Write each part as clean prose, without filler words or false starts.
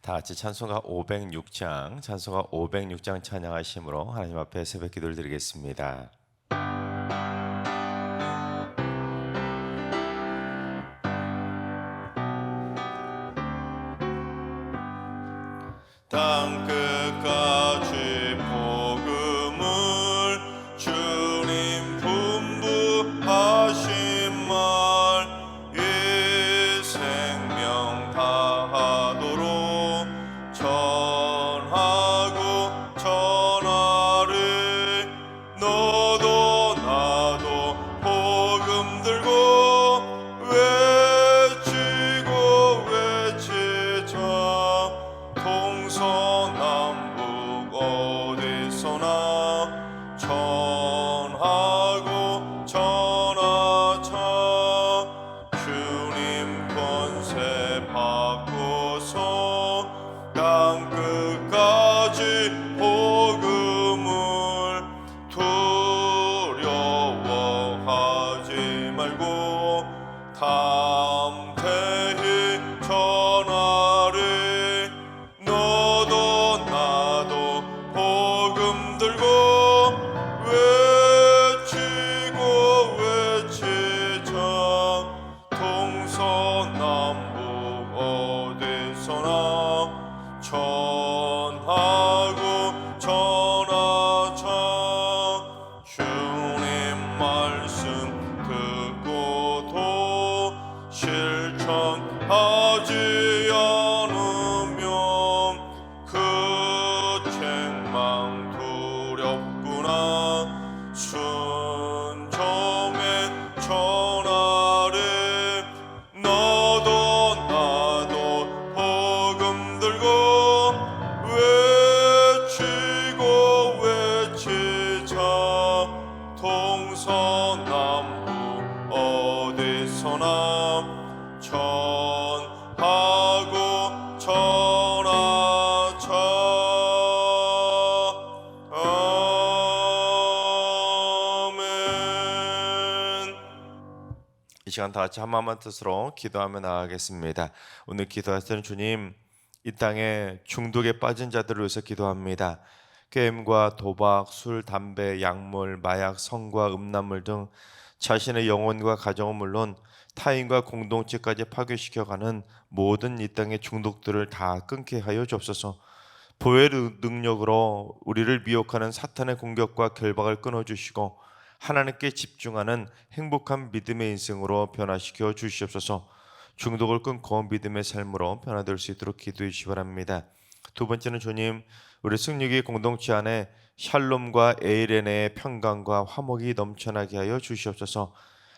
다 같이 찬송가 506장, 찬송가 506장 찬양하심으로 하나님 앞에 새벽 기도를 드리겠습니다. 땅 끝까지 복음을 주님 분부하신 말 이 생명 다하도록 전하고 전하리. 너도 나도 복음 들고 외치고 외치자. 동서남북 어디서나 전하고 전하자. 주님 권세 받고서 땅 끝까지 복음을 두려워하지 말고 담대히 전하리. 너도 나도 복음 들고 외치고 외치자. 동서남북 어디서나 전하고 전하자. 주님 말씀 듣고도 실천하지 않으면 그 책망 두렵구나. 순종에 전하리. 너도 나도 복음 들고 외치고 외치자. 동서남북 어디서나 전하고 전하자. 아멘. 이 시간 다 같이 한마음만 뜻으로 기도하며 나아가겠습니다. 오늘 기도하시는 주님, 이 땅에 중독에 빠진 자들을 위해서 기도합니다. 게임과 도박, 술, 담배, 약물, 마약, 성과, 음란물 등 자신의 영혼과 가정은 물론 타인과 공동체까지 파괴시켜가는 모든 이 땅의 중독들을 다 끊게 하여 주옵소서. 보혈의 능력으로 우리를 미혹하는 사탄의 공격과 결박을 끊어주시고 하나님께 집중하는 행복한 믿음의 인생으로 변화시켜 주시옵소서. 중독을 끊고 믿음의 삶으로 변화될 수 있도록 기도해 주시기 바랍니다. 두 번째는 주님, 우리 승리기 공동체 안에 샬롬과 에이레네의 평강과 화목이 넘쳐나게 하여 주시옵소서.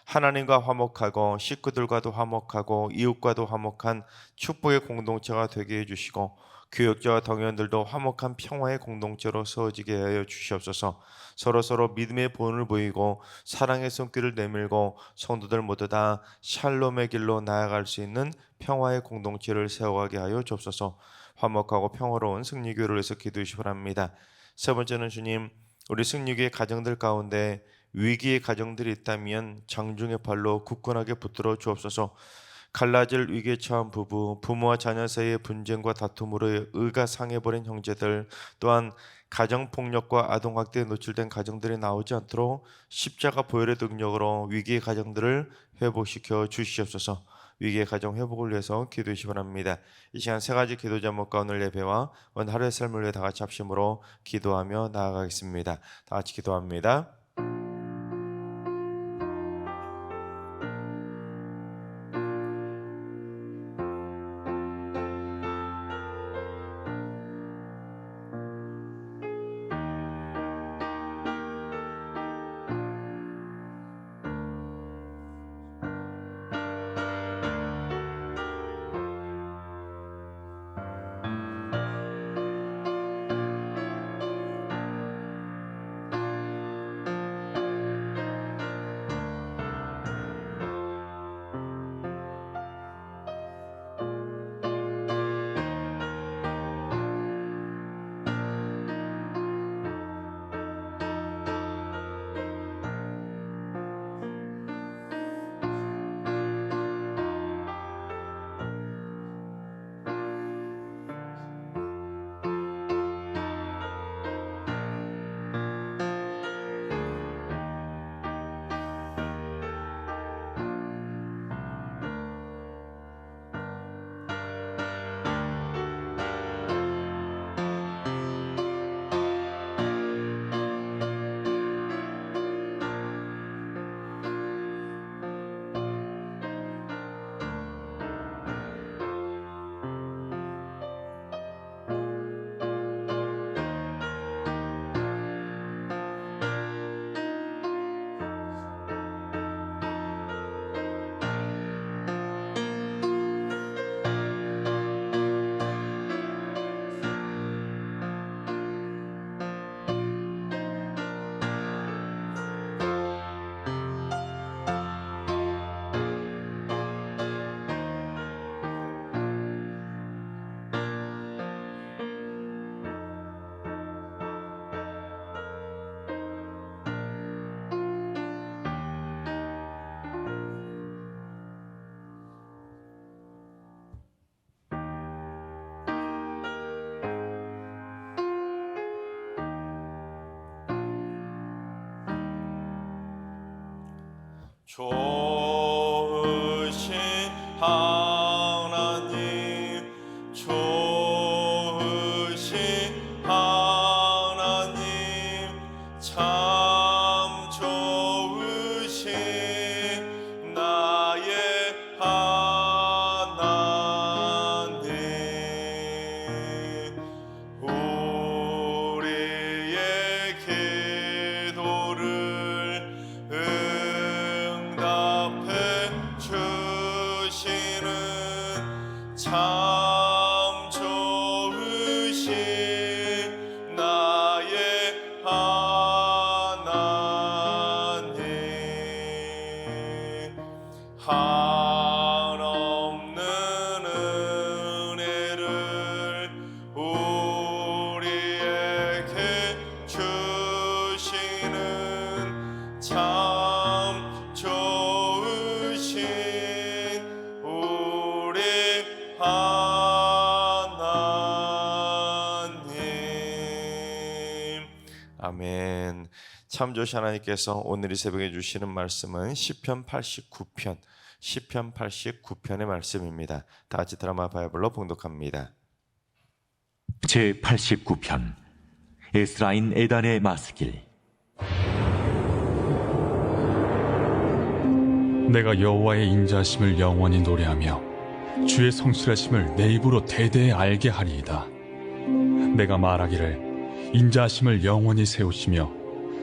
하나님과 화목하고 식구들과도 화목하고 이웃과도 화목한 축복의 공동체가 되게 해주시고 교역자와 동료들도 화목한 평화의 공동체로 세워지게 하여 주시옵소서. 서로서로 믿음의 본을 보이고 사랑의 손길을 내밀고 성도들 모두 다 샬롬의 길로 나아갈 수 있는 평화의 공동체를 세워가게 하여 주옵소서. 화목하고 평화로운 승리교회를 위해서 기도해 주시기 바랍니다. 세 번째는 주님, 우리 승리교회 가정들 가운데 위기의 가정들이 있다면 장중의 발로 굳건하게 붙들어 주옵소서. 갈라질 위기에 처한 부부, 부모와 자녀 사이의 분쟁과 다툼으로 의가 상해버린 형제들, 또한 가정폭력과 아동학대에 노출된 가정들이 나오지 않도록 십자가 보혈의 능력으로 위기의 가정들을 회복시켜 주시옵소서. 위기의 가정 회복을 위해서 기도해 주시기 바랍니다. 이 시간 세 가지 기도 제목과 오늘 예배와 오늘 하루의 삶을 위해 다 같이 합심으로 기도하며 나아가겠습니다. 다 같이 기도합니다. 좋으신 하나님, 좋으신 하나님, 참 좋으신 나의 하나님. 우리의 기도를 응답해 주시는 참 좋으신 나의 하나님. 한없는 은혜를 우리에게 주시는 참 좋으신 우리 하나님. 아멘. 참 좋으신 하나님께서 오늘 이 새벽에 주시는 말씀은 시편 89편의 말씀입니다. 다 같이 드라마 바이블로 봉독합니다. 제89편 에스라인 에단의 마스길. 내가 여호와의 인자하심을 영원히 노래하며 주의 성실하심을 내 입으로 대대에 알게 하리이다. 내가 말하기를 인자하심을 영원히 세우시며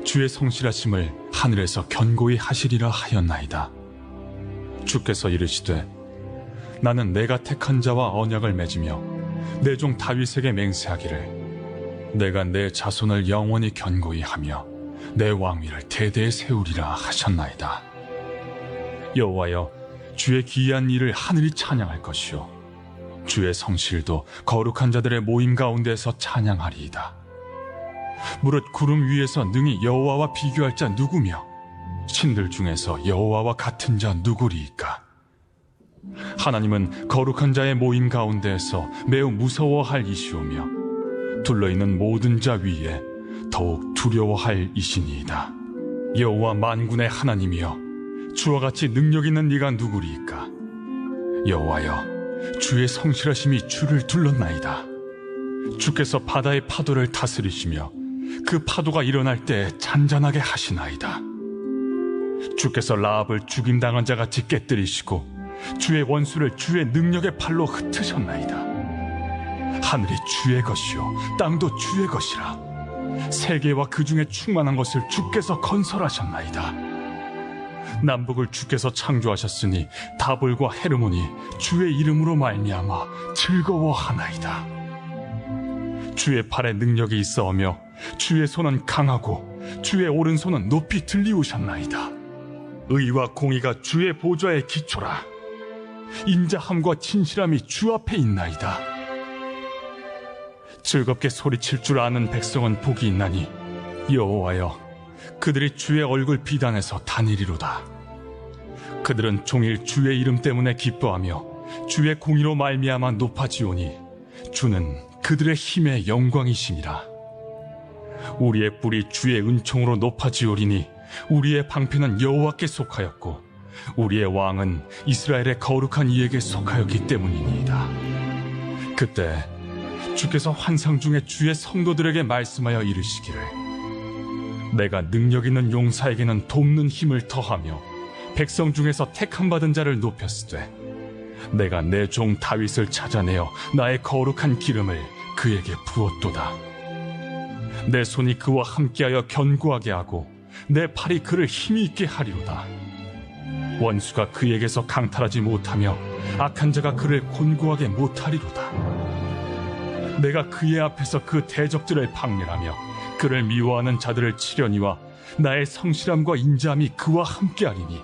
주의 성실하심을 하늘에서 견고히 하시리라 하였나이다. 주께서 이르시되 나는 내가 택한 자와 언약을 맺으며 내 종 다윗에게 맹세하기를 내가 내 자손을 영원히 견고히 하며 내 왕위를 대대에 세우리라 하셨나이다. 여호와여, 주의 기이한 일을 하늘이 찬양할 것이요 주의 성실도 거룩한 자들의 모임 가운데서 찬양하리이다. 무릇 구름 위에서 능히 여호와와 비교할 자 누구며 신들 중에서 여호와와 같은 자 누구리이까? 하나님은 거룩한 자의 모임 가운데에서 매우 무서워할 이시오며 둘러있는 모든 자 위에 더욱 두려워할 이시니이다. 여호와 만군의 하나님이여, 주와 같이 능력 있는 네가 누구리이까? 여호와여, 주의 성실하심이 주를 둘렀나이다. 주께서 바다의 파도를 다스리시며 그 파도가 일어날 때 잔잔하게 하시나이다. 주께서 라합을 죽임당한 자같이 깨뜨리시고 주의 원수를 주의 능력의 팔로 흩으셨나이다. 하늘이 주의 것이요 땅도 주의 것이라. 세계와 그 중에 충만한 것을 주께서 건설하셨나이다. 남북을 주께서 창조하셨으니 다볼과 헤르몬이 주의 이름으로 말미암아 즐거워하나이다. 주의 팔에 능력이 있어오며 주의 손은 강하고 주의 오른손은 높이 들리우셨나이다. 의와 공의가 주의 보좌의 기초라. 인자함과 진실함이 주 앞에 있나이다. 즐겁게 소리칠 줄 아는 백성은 복이 있나니 여호와여, 그들이 주의 얼굴 비단에서 다니리로다. 그들은 종일 주의 이름 때문에 기뻐하며 주의 공의로 말미암아 높아지오니 주는 그들의 힘의 영광이시니라. 우리의 뿔이 주의 은총으로 높아지오리니 우리의 방패는 여호와께 속하였고 우리의 왕은 이스라엘의 거룩한 이에게 속하였기 때문이니이다. 그때 주께서 환상 중에 주의 성도들에게 말씀하여 이르시기를 내가 능력 있는 용사에게는 돕는 힘을 더하며 백성 중에서 택함받은 자를 높였으되 내가 내 종 다윗을 찾아내어 나의 거룩한 기름을 그에게 부었도다. 내 손이 그와 함께하여 견고하게 하고 내 팔이 그를 힘이 있게 하리로다. 원수가 그에게서 강탈하지 못하며 악한 자가 그를 곤고하게 못하리로다. 내가 그의 앞에서 그 대적들을 박멸하며 그를 미워하는 자들을 치려니와 나의 성실함과 인자함이 그와 함께하리니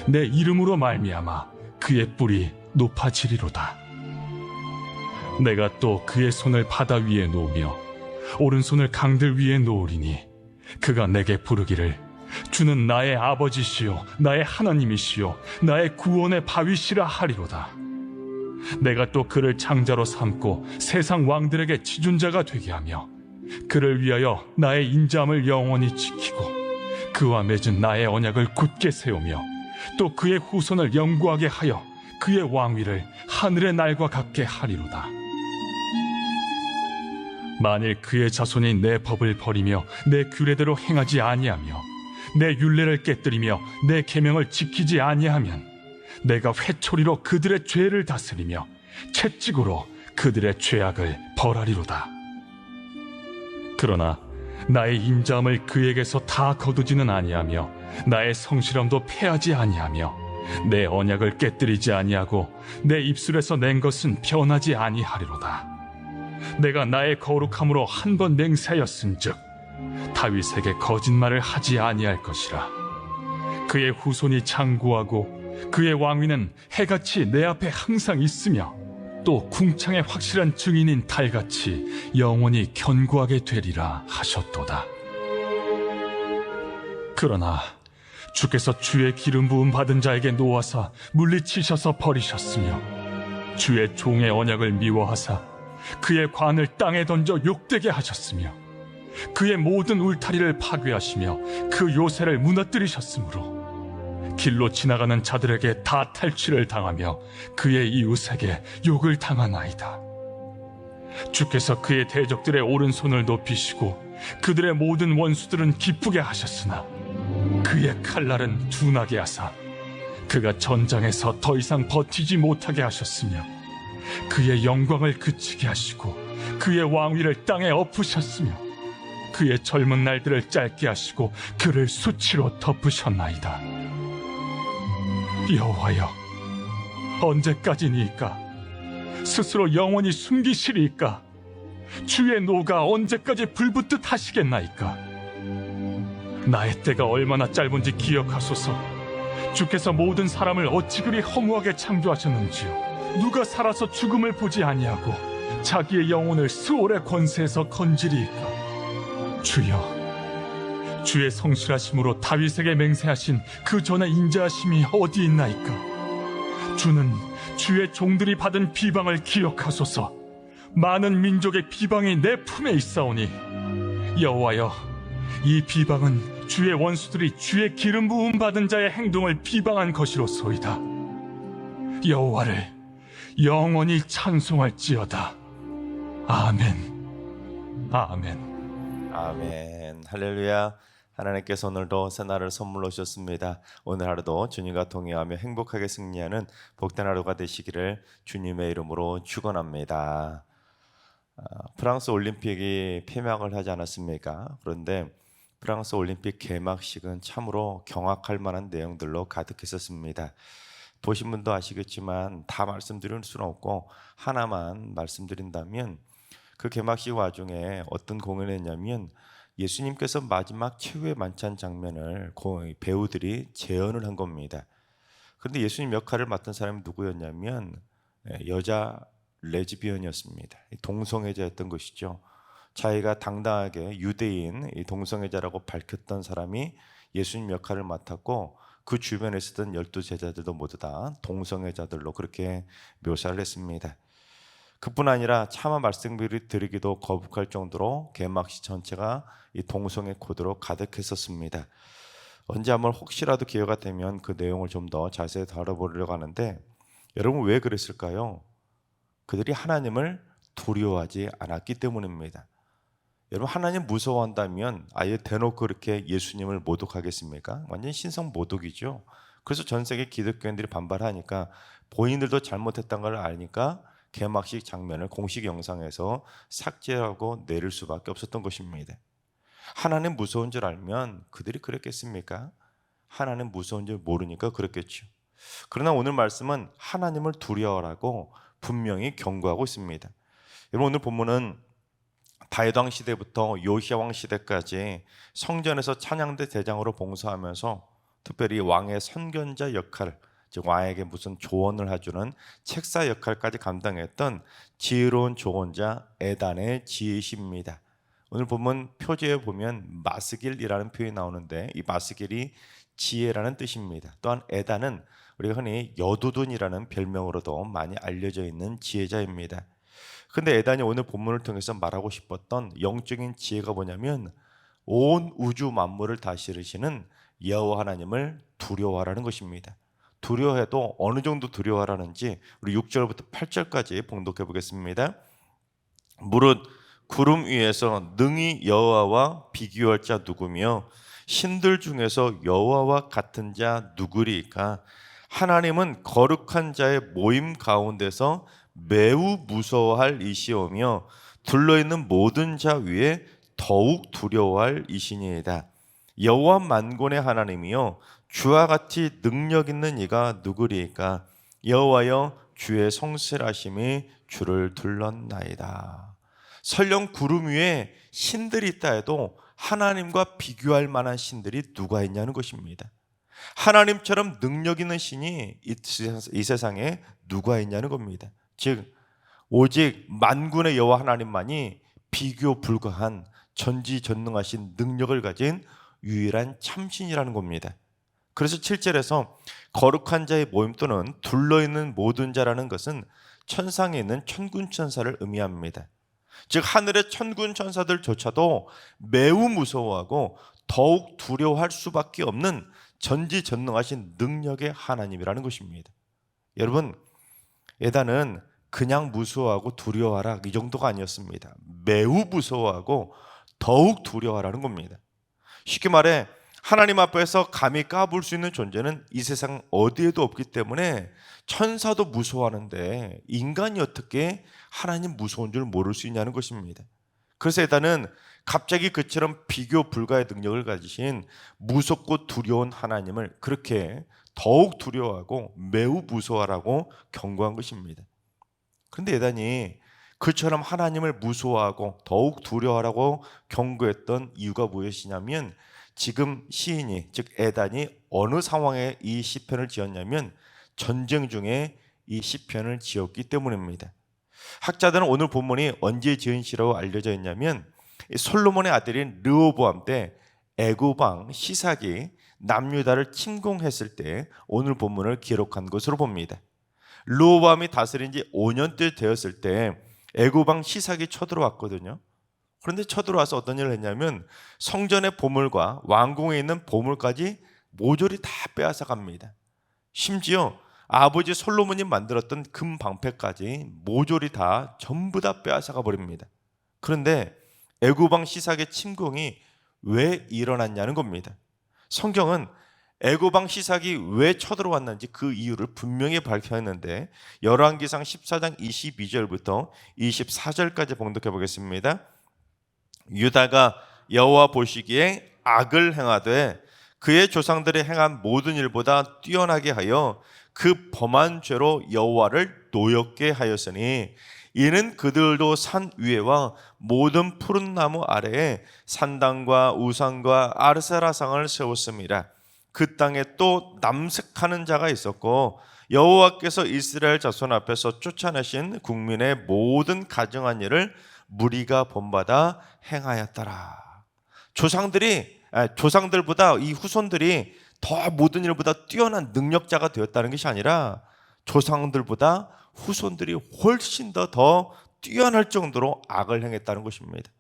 내 이름으로 말미암아 그의 뿔이 높아지리로다. 내가 또 그의 손을 바다 위에 놓으며 오른손을 강들 위에 놓으리니 그가 내게 부르기를 주는 나의 아버지시요 나의 하나님이시요 나의 구원의 바위시라 하리로다. 내가 또 그를 장자로 삼고 세상 왕들에게 지존자가 되게 하며 그를 위하여 나의 인자함을 영원히 지키고 그와 맺은 나의 언약을 굳게 세우며 또 그의 후손을 영구하게 하여 그의 왕위를 하늘의 날과 같게 하리로다. 만일 그의 자손이 내 법을 버리며 내 규례대로 행하지 아니하며 내 율례를 깨뜨리며 내 계명을 지키지 아니하면 내가 회초리로 그들의 죄를 다스리며 채찍으로 그들의 죄악을 벌하리로다. 그러나 나의 인자함을 그에게서 다 거두지는 아니하며 나의 성실함도 패하지 아니하며 내 언약을 깨뜨리지 아니하고 내 입술에서 낸 것은 변하지 아니하리로다. 내가 나의 거룩함으로 한 번 맹세하였은즉 다윗에게 거짓말을 하지 아니할 것이라. 그의 후손이 장구하고 그의 왕위는 해같이 내 앞에 항상 있으며 또 궁창의 확실한 증인인 달같이 영원히 견고하게 되리라 하셨도다. 그러나 주께서 주의 기름 부음 받은 자에게 놓아사 물리치셔서 버리셨으며 주의 종의 언약을 미워하사 그의 관을 땅에 던져 욕되게 하셨으며 그의 모든 울타리를 파괴하시며 그 요새를 무너뜨리셨으므로 길로 지나가는 자들에게 다 탈취를 당하며 그의 이웃에게 욕을 당하나이다. 주께서 그의 대적들의 오른손을 높이시고 그들의 모든 원수들은 기쁘게 하셨으나 그의 칼날은 둔하게 하사 그가 전장에서 더 이상 버티지 못하게 하셨으며 그의 영광을 그치게 하시고 그의 왕위를 땅에 엎으셨으며 그의 젊은 날들을 짧게 하시고 그를 수치로 덮으셨나이다. 여호와여, 언제까지니까? 스스로 영원히 숨기시리이까? 주의 노가 언제까지 불붙듯 하시겠나이까? 나의 때가 얼마나 짧은지 기억하소서. 주께서 모든 사람을 어찌 그리 허무하게 창조하셨는지요. 누가 살아서 죽음을 보지 아니하고 자기의 영혼을 스올의 권세에서 건지리이까? 주여, 주의 성실하심으로 다윗에게 맹세하신 그 전의 인자하심이 어디 있나이까? 주는 주의 종들이 받은 비방을 기억하소서. 많은 민족의 비방이 내 품에 있사오니 여호와여, 이 비방은 주의 원수들이 주의 기름 부음 받은 자의 행동을 비방한 것이로소이다. 여호와를 영원히 찬송할지어다. 아멘. 아멘. 아멘. 할렐루야. 하나님께서 오늘도 새 날을 선물로 주셨습니다. 오늘 하루도 주님과 동행하며 행복하게 승리하는 복된 하루가 되시기를 주님의 이름으로 축원합니다. 프랑스 올림픽이 폐막을 하지 않았습니까? 그런데 프랑스 올림픽 개막식은 참으로 경악할 만한 내용들로 가득했었습니다. 보신 분도 아시겠지만 다 말씀드릴 수는 없고 하나만 말씀드린다면 그 개막식 와중에 어떤 공연을 했냐면 예수님께서 마지막 최후의 만찬 장면을 배우들이 재현을 한 겁니다. 그런데 예수님 역할을 맡은 사람이 누구였냐면 여자 레즈비언이었습니다. 동성애자였던 것이죠. 자기가 당당하게 유대인 동성애자라고 밝혔던 사람이 예수님 역할을 맡았고 그 주변에 있었던 12제자들도 모두 다 동성애자들로 그렇게 묘사를 했습니다. 그뿐 아니라 차마 말씀드리기도 거북할 정도로 개막식 전체가 이 동성애 코드로 가득했었습니다. 언제 한번 혹시라도 기회가 되면 그 내용을 좀 더 자세히 다뤄보려고 하는데 여러분 왜 그랬을까요? 그들이 하나님을 두려워하지 않았기 때문입니다. 여러분 하나님 무서워한다면 아예 대놓고 그렇게 예수님을 모독하겠습니까? 완전 신성 모독이죠. 그래서 전 세계 기독교인들이 반발하니까 본인들도 잘못했다는 걸 아니까 개막식 장면을 공식 영상에서 삭제하고 내릴 수밖에 없었던 것입니다. 하나님 무서운 줄 알면 그들이 그랬겠습니까? 하나님 무서운 줄 모르니까 그랬겠죠. 그러나 오늘 말씀은 하나님을 두려워하라고 분명히 경고하고 있습니다. 여러분 오늘 본문은 다윗 왕 시대부터 요시야 왕 시대까지 성전에서 찬양대 대장으로 봉사하면서 특별히 왕의 선견자 역할, 즉 왕에게 무슨 조언을 해주는 책사 역할까지 감당했던 지혜로운 조언자 에단의 지혜십니다. 오늘 보면 표제에 보면 마스길이라는 표현이 나오는데 이 마스길이 지혜라는 뜻입니다. 또한 에단은 우리가 흔히 여두둔이라는 별명으로도 많이 알려져 있는 지혜자입니다. 근데 에단이 오늘 본문을 통해서 말하고 싶었던 영적인 지혜가 뭐냐면 온 우주 만물을 다스리시는 여호와 하나님을 두려워하라는 것입니다. 두려워해도 어느 정도 두려워하라는지 우리 6절부터 8절까지 봉독해 보겠습니다. 무릇 구름 위에서 능히 여호와와 비교할 자 누구며 신들 중에서 여호와와 같은 자 누구리까? 하나님은 거룩한 자의 모임 가운데서 매우 무서워할 이시오며 둘러있는 모든 자 위에 더욱 두려워할 이시니이다. 여호와 만군의 하나님이여 주와 같이 능력 있는 이가 누구리까? 여호와여 주의 성실하심이 주를 둘렀나이다. 설령 구름 위에 신들이 있다 해도 하나님과 비교할 만한 신들이 누가 있냐는 것입니다. 하나님처럼 능력 있는 신이 이 세상에 누가 있냐는 겁니다. 즉 오직 만군의 여호와 하나님만이 비교 불가한 전지전능하신 능력을 가진 유일한 참신이라는 겁니다. 그래서 7절에서 거룩한 자의 모임 또는 둘러있는 모든 자라는 것은 천상에 있는 천군 천사를 의미합니다. 즉 하늘의 천군 천사들조차도 매우 무서워하고 더욱 두려워할 수밖에 없는 전지전능하신 능력의 하나님이라는 것입니다. 여러분, 에단은 그냥 무서워하고 두려워하라 이 정도가 아니었습니다. 매우 무서워하고 더욱 두려워하라는 겁니다. 쉽게 말해 하나님 앞에서 감히 까불 수 있는 존재는 이 세상 어디에도 없기 때문에 천사도 무서워하는데 인간이 어떻게 하나님 무서운 줄 모를 수 있냐는 것입니다. 그래서 에단은 갑자기 그처럼 비교 불가의 능력을 가지신 무섭고 두려운 하나님을 그렇게 더욱 두려워하고 매우 무서워하라고 경고한 것입니다. 그런데 에단이 그처럼 하나님을 무서워하고 더욱 두려워하라고 경고했던 이유가 무엇이냐면 지금 시인이 즉 에단이 어느 상황에 이 시편을 지었냐면 전쟁 중에 이 시편을 지었기 때문입니다. 학자들은 오늘 본문이 언제 지은 시라고 알려져 있냐면 솔로몬의 아들인 르호보암 때 애굽 왕 시삭이 남유다를 침공했을 때 오늘 본문을 기록한 것으로 봅니다. 르호보암이 다스린 지 5년째 되었을 때 애굽 왕 시삭이 쳐들어왔거든요. 그런데 쳐들어와서 어떤 일을 했냐면 성전의 보물과 왕궁에 있는 보물까지 모조리 다 빼앗아 갑니다. 심지어 아버지 솔로몬이 만들었던 금 방패까지 모조리 다 전부 다 빼앗아가 버립니다. 그런데 애굽 왕 시삭의 침공이 왜 일어났냐는 겁니다. 성경은 애굽 왕 시삭이 왜 쳐들어왔는지 그 이유를 분명히 밝혀냈는데 열왕기상 14장 22절부터 24절까지 봉독해 보겠습니다. 유다가 여호와 보시기에 악을 행하되 그의 조상들이 행한 모든 일보다 뛰어나게 하여 그 범한 죄로 여호와를 노엽게 하였으니 이는 그들도 산 위에와 모든 푸른 나무 아래에 산당과 우상과 아르세라상을 세웠습니다. 그 땅에 또 남색하는 자가 있었고 여호와께서 이스라엘 자손 앞에서 쫓아내신 국민의 모든 가증한 일을 무리가 본받아 행하였더라. 조상들보다 이 후손들이 더 모든 일보다 뛰어난 능력자가 되었다는 것이 아니라 조상들보다 후손들이 훨씬 더 뛰어날 정도로 악을 행했다는 것입니다.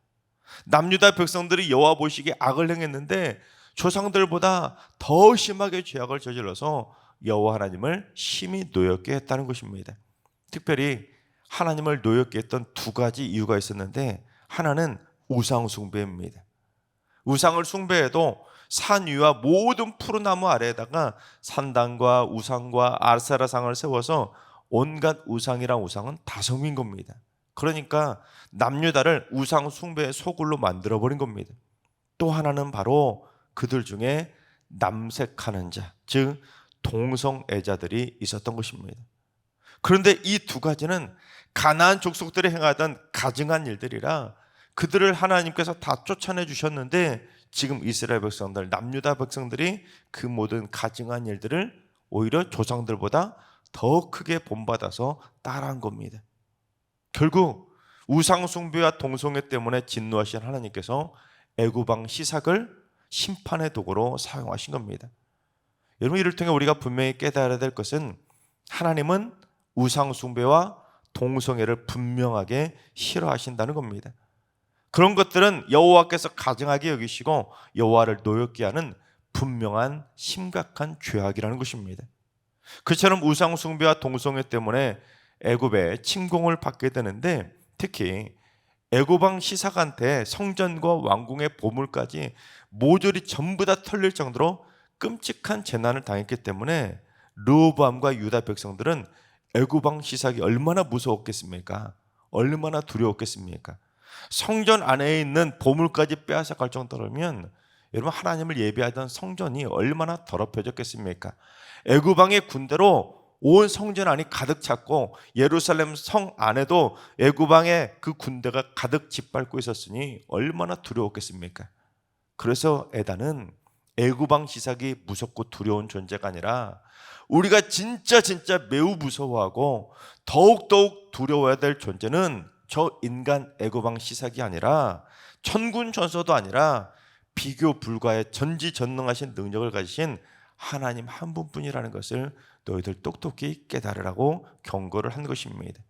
남유다 백성들이 여호와 보시기에 악을 행했는데 조상들보다 더 심하게 죄악을 저질러서 여호와 하나님을 심히 노엽게 했다는 것입니다. 특별히 하나님을 노엽게 했던 두 가지 이유가 있었는데 하나는 우상 숭배입니다. 우상을 숭배해도 산 위와 모든 푸른 나무 아래에다가 산당과 우상과 아세라상을 세워서 온갖 우상이란 우상은 다 섬긴 겁니다. 그러니까 남유다를 우상 숭배의 소굴로 만들어버린 겁니다. 또 하나는 바로 그들 중에 남색하는 자, 즉 동성애자들이 있었던 것입니다. 그런데 이 두 가지는 가나안 족속들이 행하던 가증한 일들이라 그들을 하나님께서 다 쫓아내 주셨는데 지금 이스라엘 백성들, 남유다 백성들이 그 모든 가증한 일들을 오히려 조상들보다 더 크게 본받아서 따라한 겁니다. 결국 우상 숭배와 동성애 때문에 진노하신 하나님께서 애굽 왕 시삭을 심판의 도구로 사용하신 겁니다. 여러분, 이를 통해 우리가 분명히 깨달아야 될 것은 하나님은 우상 숭배와 동성애를 분명하게 싫어하신다는 겁니다. 그런 것들은 여호와께서 가증하게 여기시고 여호와를 노엽게 하는 분명한 심각한 죄악이라는 것입니다. 그처럼 우상 숭배와 동성애 때문에 애굽에 침공을 받게 되는데, 특히 애굽왕 시삭한테 성전과 왕궁의 보물까지 모조리 전부 다 털릴 정도로 끔찍한 재난을 당했기 때문에 르호보암과 유다 백성들은 애굽왕 시삭이 얼마나 무서웠겠습니까? 얼마나 두려웠겠습니까? 성전 안에 있는 보물까지 빼앗아갈 정도라면 여러분, 하나님을 예배하던 성전이 얼마나 더럽혀졌겠습니까? 애굽왕의 군대로 온 성전 안이 가득 찼고 예루살렘 성 안에도 애굽왕의 그 군대가 가득 짓밟고 있었으니 얼마나 두려웠겠습니까? 그래서 에단은 애굽왕 시삭이 무섭고 두려운 존재가 아니라 우리가 진짜 매우 무서워하고 더욱 두려워야 될 존재는 저 인간 애굽왕 시삭이 아니라 천군 천소도 아니라 비교 불가의 전지전능하신 능력을 가지신 하나님 한 분뿐이라는 것을 너희들 똑똑히 깨달으라고 경고를 한 것입니다.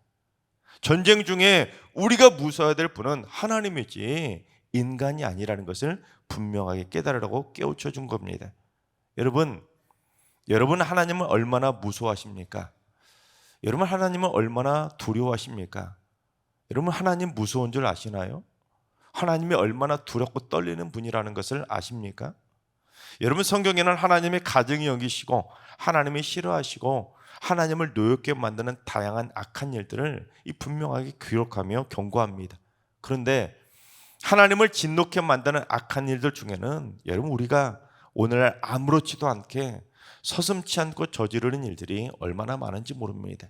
전쟁 중에 우리가 무서워야 될 분은 하나님이지 인간이 아니라는 것을 분명하게 깨달으라고 깨우쳐 준 겁니다. 여러분 하나님을 얼마나 무서워하십니까? 여러분 하나님을 얼마나 두려워하십니까? 여러분 하나님 무서운 줄 아시나요? 하나님이 얼마나 두렵고 떨리는 분이라는 것을 아십니까? 여러분 성경에는 하나님의 가증히 여기시고 하나님이 싫어하시고 하나님을 노엽게 만드는 다양한 악한 일들을 분명하게 기록하며 경고합니다. 그런데 하나님을 진노케 만드는 악한 일들 중에는 여러분 우리가 오늘날 아무렇지도 않게 서슴지 않고 저지르는 일들이 얼마나 많은지 모릅니다.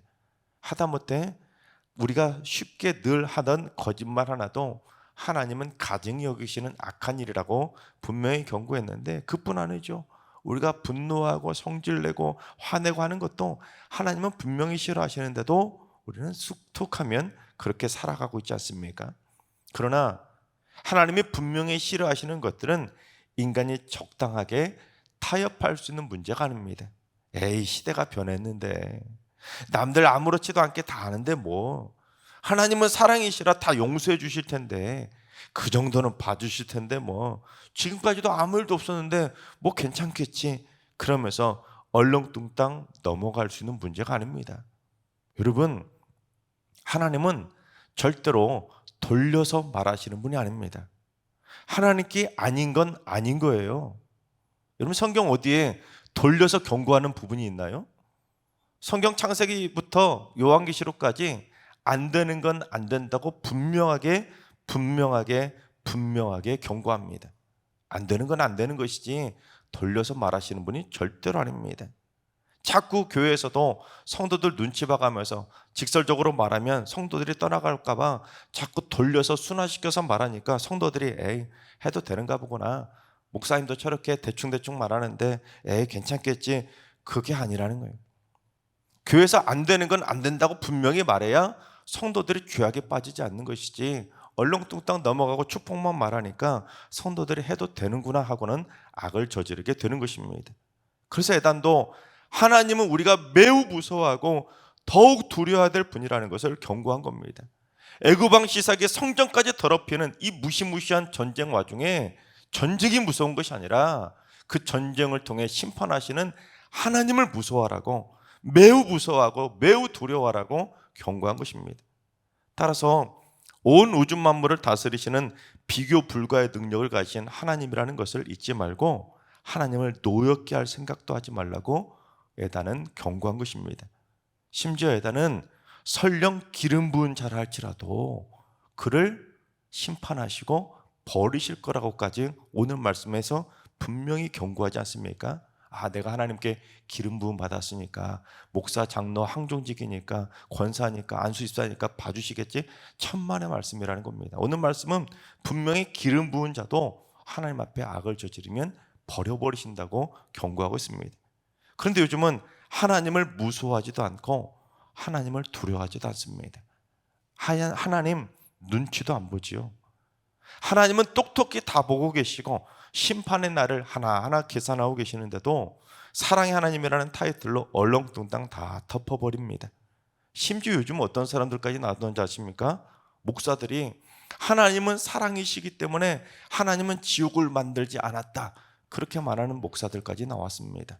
하다못해 우리가 쉽게 늘 하던 거짓말 하나도 하나님은 가증히 여기시는 악한 일이라고 분명히 경고했는데, 그뿐 아니죠. 우리가 분노하고 성질내고 화내고 하는 것도 하나님은 분명히 싫어하시는데도 우리는 쑥툭하면 그렇게 살아가고 있지 않습니까? 그러나 하나님이 분명히 싫어하시는 것들은 인간이 적당하게 타협할 수 있는 문제가 아닙니다. 에이, 시대가 변했는데, 남들 아무렇지도 않게 다 아는데 뭐, 하나님은 사랑이시라 다 용서해 주실 텐데, 그 정도는 봐주실 텐데 뭐, 지금까지도 아무 일도 없었는데 뭐 괜찮겠지, 그러면서 얼렁뚱땅 넘어갈 수 있는 문제가 아닙니다. 여러분, 하나님은 절대로 돌려서 말하시는 분이 아닙니다. 하나님께 아닌 건 아닌 거예요. 여러분 성경 어디에 돌려서 경고하는 부분이 있나요? 성경 창세기부터 요한계시록까지 안 되는 건 안 된다고 분명하게 경고합니다. 안 되는 건 안 되는 것이지 돌려서 말하시는 분이 절대로 아닙니다. 자꾸 교회에서도 성도들 눈치 봐가면서 직설적으로 말하면 성도들이 떠나갈까 봐 자꾸 돌려서 순화시켜서 말하니까 성도들이 에이, 해도 되는가 보구나, 목사님도 저렇게 대충 말하는데 에이, 괜찮겠지, 그게 아니라는 거예요. 교회에서 안 되는 건 안 된다고 분명히 말해야 성도들이 죄악에 빠지지 않는 것이지, 얼렁뚱땅 넘어가고 축복만 말하니까 성도들이 해도 되는구나 하고는 악을 저지르게 되는 것입니다. 그래서 에단도 하나님은 우리가 매우 무서워하고 더욱 두려워해야 될 분이라는 것을 경고한 겁니다. 애굽왕 시삭의 성전까지 더럽히는 이 무시무시한 전쟁 와중에 전쟁이 무서운 것이 아니라 그 전쟁을 통해 심판하시는 하나님을 무서워하라고, 매우 무서워하고 매우 두려워하라고 경고한 것입니다. 따라서 온 우주 만물을 다스리시는 비교 불가의 능력을 가진 하나님이라는 것을 잊지 말고 하나님을 노엽게 할 생각도 하지 말라고 에단은 경고한 것입니다. 심지어 에단은 설령 기름 부은 자라 할지라도 그를 심판하시고 버리실 거라고까지 오늘 말씀에서 분명히 경고하지 않습니까? 아, 내가 하나님께 기름 부음 받았으니까, 목사, 장로, 항종직이니까, 권사니까, 안수집사니까 봐주시겠지? 천만의 말씀이라는 겁니다. 오늘 말씀은 분명히 기름 부은 자도 하나님 앞에 악을 저지르면 버려버리신다고 경고하고 있습니다. 그런데 요즘은 하나님을 무서워하지도 않고 하나님을 두려워하지도 않습니다. 하나님 눈치도 안 보지요. 하나님은 똑똑히 다 보고 계시고 심판의 날을 하나하나 계산하고 계시는데도 사랑의 하나님이라는 타이틀로 얼렁뚱땅 다 덮어버립니다. 심지어 요즘 어떤 사람들까지 나오는지 아십니까? 목사들이 하나님은 사랑이시기 때문에 하나님은 지옥을 만들지 않았다, 그렇게 말하는 목사들까지 나왔습니다.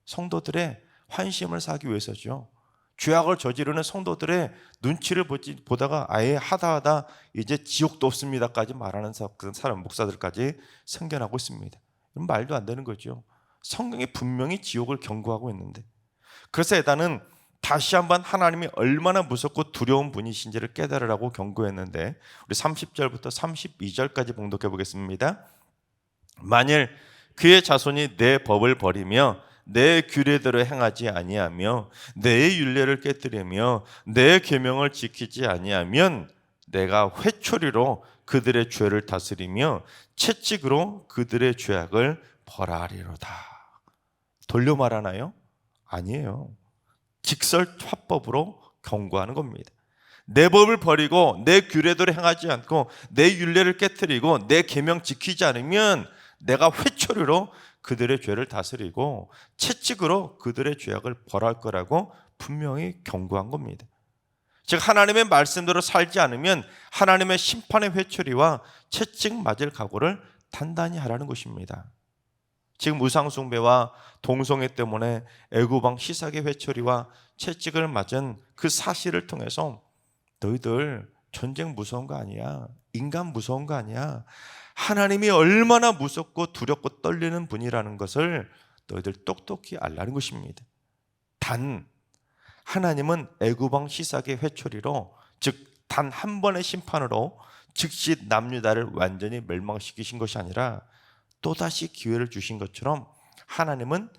성도들의 환심을 사기 위해서죠. 죄악을 저지르는 성도들의 눈치를 보다가 아예 하다 이제 지옥도 없습니다까지 말하는 사람 목사들까지 생겨나고 있습니다. 이건 말도 안 되는 거죠. 성경이 분명히 지옥을 경고하고 있는데, 그래서 에다는 다시 한번 하나님이 얼마나 무섭고 두려운 분이신지를 깨달으라고 경고했는데, 우리 30절부터 32절까지 봉독해 보겠습니다. 만일 그의 자손이 내 법을 버리며 내 규례대로 행하지 아니하며 내 율례를 깨뜨리며 내 계명을 지키지 아니하면 내가 회초리로 그들의 죄를 다스리며 채찍으로 그들의 죄악을 벌하리로다. 돌려 말하나요? 아니에요. 직설화법으로 경고하는 겁니다. 내 법을 버리고 내 규례대로 행하지 않고 내 율례를 깨뜨리고 내 계명 지키지 않으면 내가 회초리로 그들의 죄를 다스리고 채찍으로 그들의 죄악을 벌할 거라고 분명히 경고한 겁니다. 즉 하나님의 말씀대로 살지 않으면 하나님의 심판의 회초리와 채찍 맞을 각오를 단단히 하라는 것입니다. 지금 우상숭배와 동성애 때문에 애굽왕 시삭의 회초리와 채찍을 맞은 그 사실을 통해서 너희들 전쟁 무서운 거 아니야, 인간 무서운 거 아니야, 하나님이 얼마나 무섭고 두렵고 떨리는 분이라는 것을 너희들 똑똑히 알라는 것입니다. 단 하나님은 애굽왕 시삭의 회초리로, 즉 단 한 번의 심판으로 즉시 남유다를 완전히 멸망시키신 것이 아니라 또다시 기회를 주신 것처럼 하나님은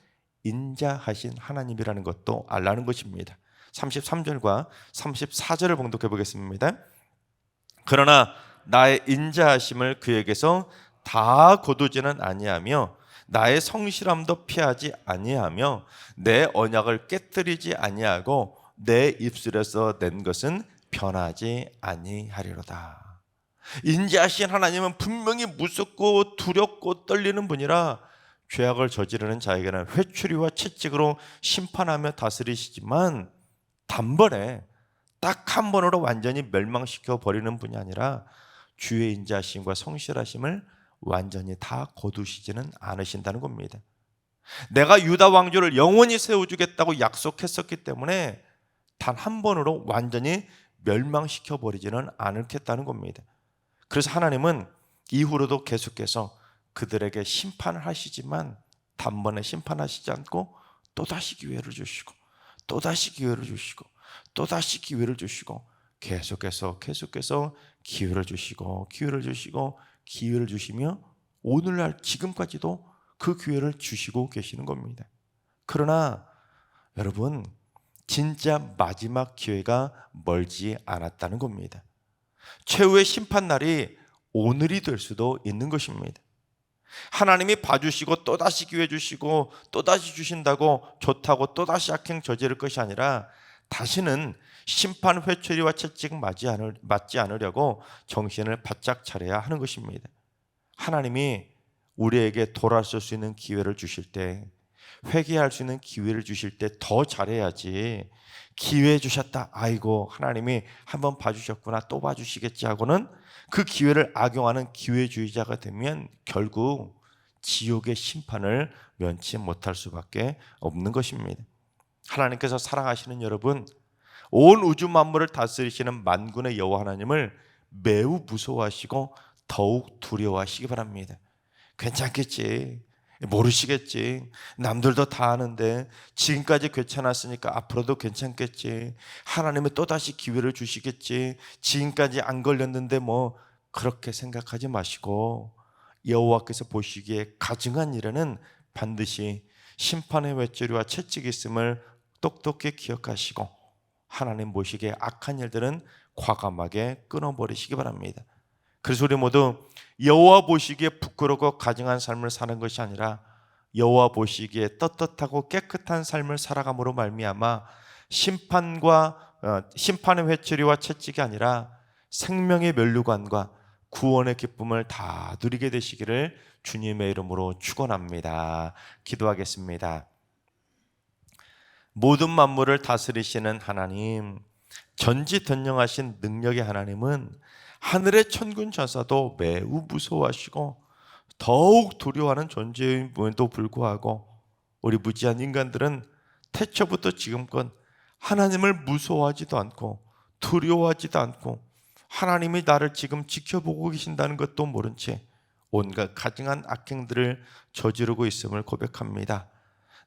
인자하신 하나님이라는 것도 알라는 것입니다. 33절과 34절을 봉독해 보겠습니다. 그러나 나의 인자하심을 그에게서 다 거두지는 아니하며 나의 성실함도 피하지 아니하며 내 언약을 깨뜨리지 아니하고 내 입술에서 낸 것은 변하지 아니하리로다. 인자하신 하나님은 분명히 무섭고 두렵고 떨리는 분이라 죄악을 저지르는 자에게는 회초리와 채찍으로 심판하며 다스리시지만 단번에 딱 한 번으로 완전히 멸망시켜 버리는 분이 아니라 주의 인자하심과 성실하심을 완전히 다 거두시지는 않으신다는 겁니다. 내가 유다 왕조를 영원히 세워주겠다고 약속했었기 때문에 단 한 번으로 완전히 멸망시켜 버리지는 않겠다는 겁니다. 그래서 하나님은 이후로도 계속해서 그들에게 심판을 하시지만 단번에 심판하시지 않고 또다시 기회를 주시고 또다시 기회를 주시고 또다시 기회를 주시고 계속해서 기회를 주시고 기회를 주시며 오늘날 지금까지도 그 기회를 주시고 계시는 겁니다. 그러나 여러분, 진짜 마지막 기회가 멀지 않았다는 겁니다. 최후의 심판날이 오늘이 될 수도 있는 것입니다. 하나님이 봐주시고 또다시 기회 주시고 또다시 주신다고 좋다고 또다시 악행 저지를 것이 아니라 다시는 심판 회초리와 채찍 맞지 않으려고 정신을 바짝 차려야 하는 것입니다. 하나님이 우리에게 돌아설 수 있는 기회를 주실 때, 회개할 수 있는 기회를 주실 때 더 잘해야지, 기회 주셨다, 아이고 하나님이 한번 봐주셨구나 또 봐주시겠지 하고는 그 기회를 악용하는 기회주의자가 되면 결국 지옥의 심판을 면치 못할 수밖에 없는 것입니다. 하나님께서 사랑하시는 여러분, 온 우주 만물을 다스리시는 만군의 여호와 하나님을 매우 무서워하시고 더욱 두려워하시기 바랍니다. 괜찮겠지, 모르시겠지, 남들도 다 아는데 지금까지 괜찮았으니까 앞으로도 괜찮겠지, 하나님은 또다시 기회를 주시겠지, 지금까지 안 걸렸는데 뭐, 그렇게 생각하지 마시고 여호와께서 보시기에 가증한 일에는 반드시 심판의 회초리와 채찍이 있음을 똑똑히 기억하시고 하나님 보시기에 악한 일들은 과감하게 끊어버리시기 바랍니다. 그래서 우리 모두 여호와 보시기에 부끄럽고 가증한 삶을 사는 것이 아니라 여호와 보시기에 떳떳하고 깨끗한 삶을 살아감으로 말미암아 심판의 회초리와 채찍이 아니라 생명의 면류관과 구원의 기쁨을 다 누리게 되시기를 주님의 이름으로 축원합니다. 기도하겠습니다. 모든 만물을 다스리시는 하나님, 전지전능하신 능력의 하나님은 하늘의 천군 천사도 매우 무서워하시고 더욱 두려워하는 존재임에도 불구하고 우리 무지한 인간들은 태초부터 지금껏 하나님을 무서워하지도 않고 두려워하지도 않고 하나님이 나를 지금 지켜보고 계신다는 것도 모른 채 온갖 가증한 악행들을 저지르고 있음을 고백합니다.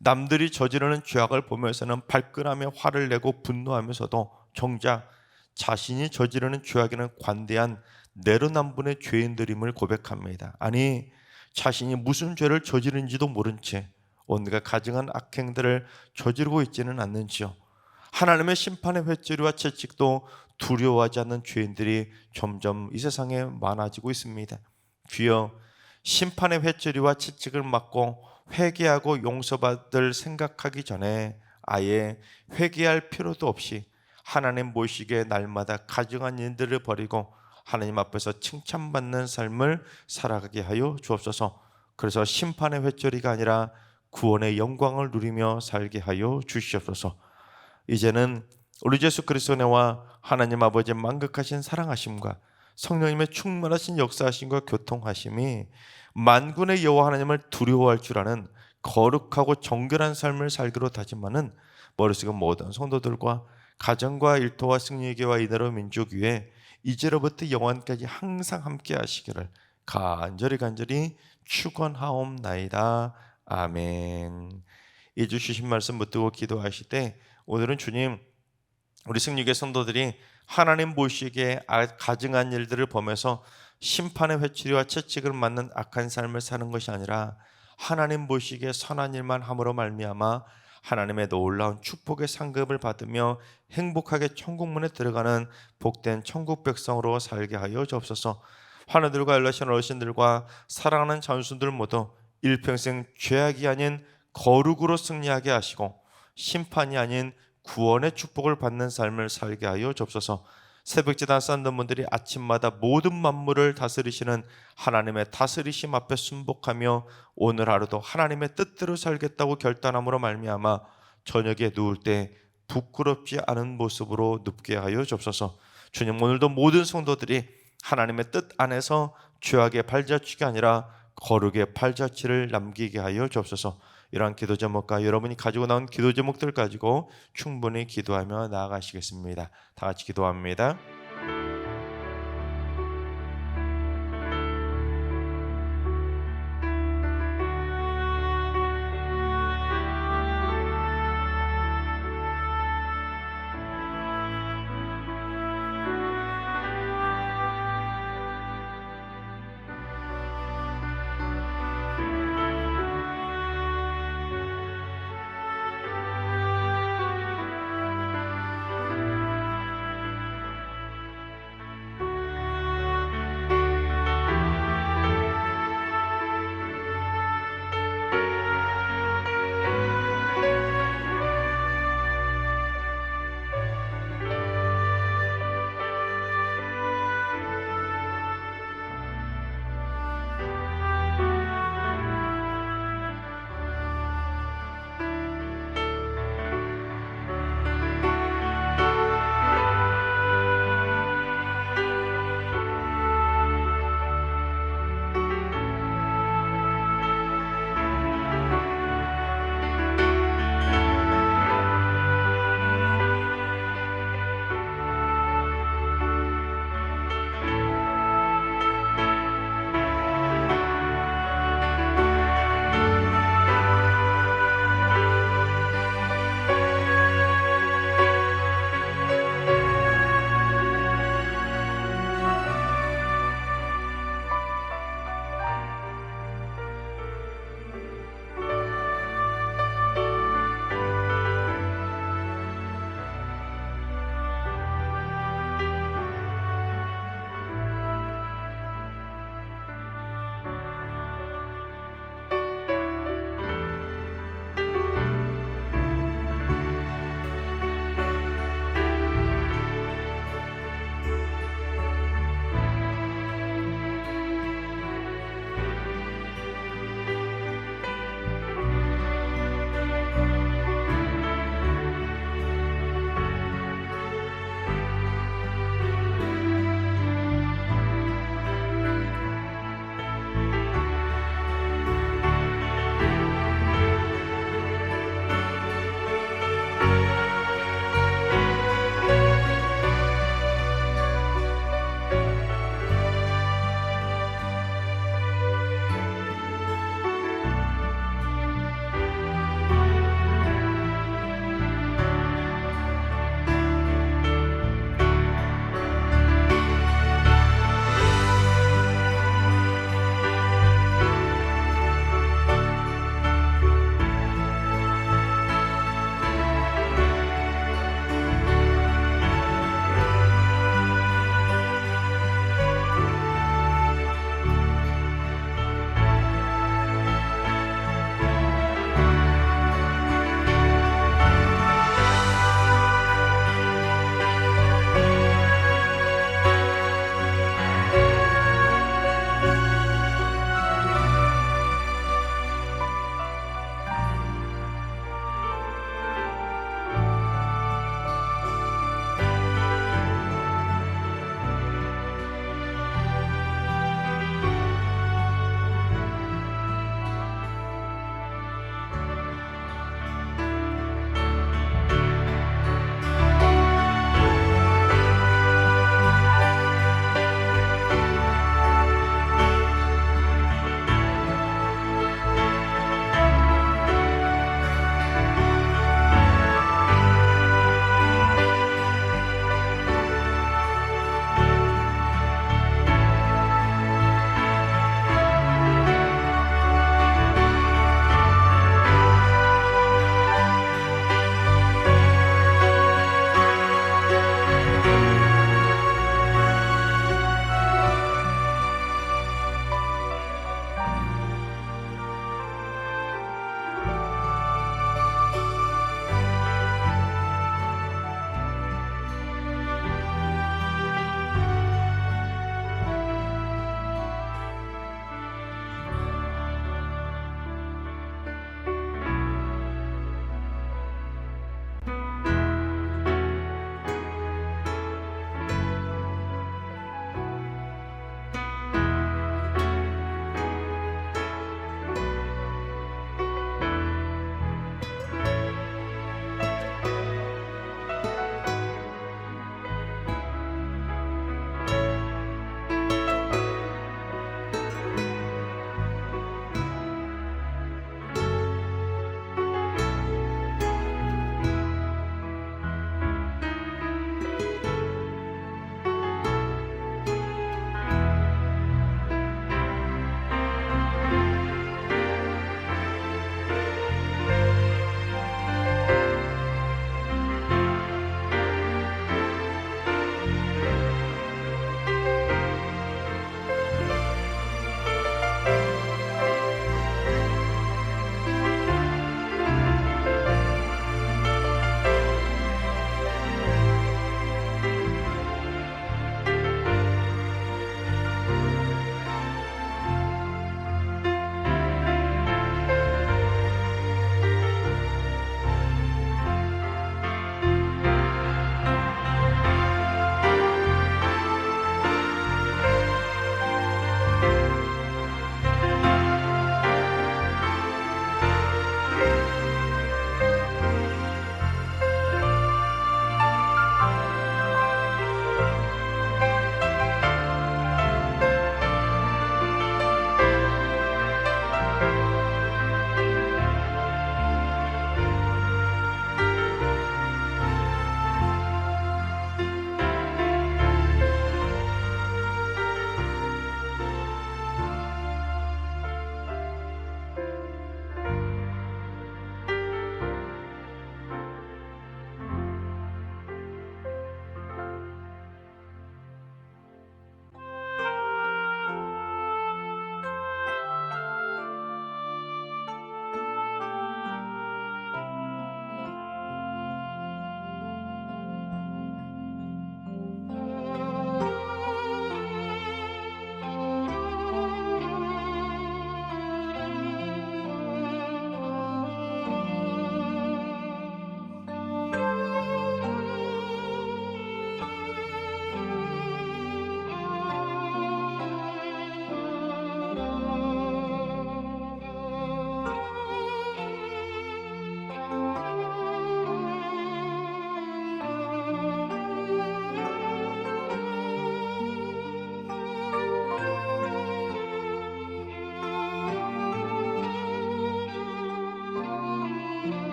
남들이 저지르는 죄악을 보면서는 발끈하며 화를 내고 분노하면서도 정작 자신이 저지르는 죄악에는 관대한 내로남불의 죄인들임을 고백합니다. 아니, 자신이 무슨 죄를 저지른지도 모른 채 온갖 가증한 악행들을 저지르고 있지는 않는지요. 하나님의 심판의 횟수와 채찍도 두려워하지 않는 죄인들이 점점 이 세상에 많아지고 있습니다. 주여, 심판의 횟수와 채찍을 맞고 회개하고 용서받을 생각하기 전에 아예 회개할 필요도 없이 하나님 모시기에 날마다 가증한 일들을 버리고 하나님 앞에서 칭찬받는 삶을 살아가게 하여 주옵소서. 그래서 심판의 횟조리가 아니라 구원의 영광을 누리며 살게 하여 주시옵소서. 이제는 우리 예수 그리스도와 하나님 아버지의 만극하신 사랑하심과 성령님의 충만하신 역사하심과 교통하심이 만군의 여호와 하나님을 두려워할 줄 아는 거룩하고 정결한 삶을 살기로 다짐하는 머릿속의 모든 성도들과 가정과 일터와 승리교와 이대로 민족 위에 이제로부터 영원까지 항상 함께 하시기를 간절히 축원하옵나이다. 아멘. 이 주 주신 말씀 붙들고 기도하실 때 오늘은 주님, 우리 승리교회 성도들이 하나님 보시기에 가증한 일들을 보면서 심판의 회초리와 채찍을 맞는 악한 삶을 사는 것이 아니라 하나님 보시기에 선한 일만 함으로 말미암아 하나님의 놀라운 축복의 상급을 받으며 행복하게 천국문에 들어가는 복된 천국 백성으로 살게 하여 주옵소서. 환우들과 연락하신 어르신들과 사랑하는 장수들 모두 일평생 죄악이 아닌 거룩으로 승리하게 하시고 심판이 아닌 구원의 축복을 받는 삶을 살게 하여 주옵소서. 새벽제단 쌓는 분들이 아침마다 모든 만물을 다스리시는 하나님의 다스리심 앞에 순복하며 오늘 하루도 하나님의 뜻대로 살겠다고 결단함으로 말미암아 저녁에 누울 때 부끄럽지 않은 모습으로 눕게 하여 주옵소서. 주님, 오늘도 모든 성도들이 하나님의 뜻 안에서 죄악의 발자취가 아니라 거룩의 발자취를 남기게 하여 주옵소서. 이러한 기도 제목과 여러분이 가지고 나온 기도 제목들 가지고 충분히 기도하며 나아가시겠습니다. 다 같이 기도합니다.